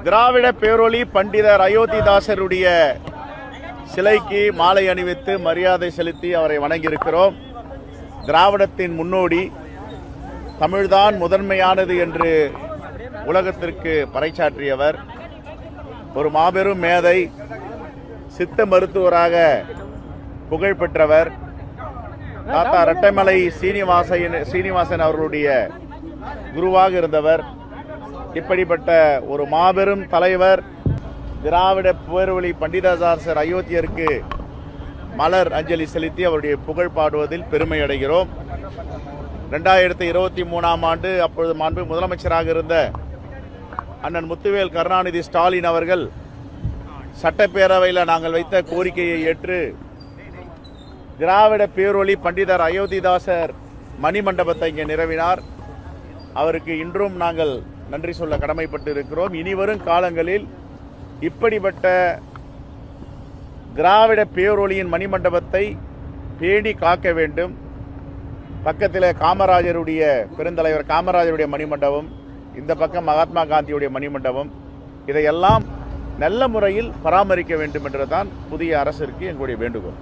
திராவிட பேரொளி பண்டிதர் அயோத்திதாசருடைய சிலைக்கு மாலை அணிவித்து மரியாதை செலுத்தி அவரை வணங்கியிருக்கிறோம். திராவிடத்தின் முன்னோடி, தமிழ்தான் முதன்மையானது என்று உலகத்திற்கு பறைசாற்றியவர், ஒரு மாபெரும் மேதை, சித்த மருத்துவராக புகழ் பெற்றவர், தாத்தா ரெட்டைமலை சீனிவாசன் அவர்களுடைய குருவாக இருந்தவர். இப்படிப்பட்ட ஒரு மாபெரும் தலைவர் திராவிட பேரொளி பண்டிததாசர் அயோத்தியருக்கு மலர் அஞ்சலி செலுத்தி அவருடைய புகழ் பாடுவதில் பெருமை அடைகிறோம். 2023ஆம் ஆண்டு அப்பொழுது மாண்பு முதலமைச்சராக இருந்த அண்ணன் முத்துவேல் கருணாநிதி ஸ்டாலின் அவர்கள் சட்டப்பேரவையில் நாங்கள் வைத்த கோரிக்கையை ஏற்று திராவிட பேரொளி பண்டிதர் அயோத்திதாசர் மணிமண்டபத்தை இங்கே நிறுவினார். அவருக்கு இன்றும் நாங்கள் நன்றி சொல்ல கடமைப்பட்டு இருக்கிறோம். இனிவரும் காலங்களில் இப்படிப்பட்ட திராவிட பேரொளியின் மணிமண்டபத்தை பேணி காக்க வேண்டும். பக்கத்தில் காமராஜருடைய பெருந்தலைவர் காமராஜருடைய மணிமண்டபம், இந்த பக்கம் மகாத்மா காந்தியுடைய மணிமண்டபம், இதையெல்லாம் நல்ல முறையில் பராமரிக்க வேண்டும் என்றுதான் புதிய அரசிற்கு எங்களுடைய வேண்டுகோள்.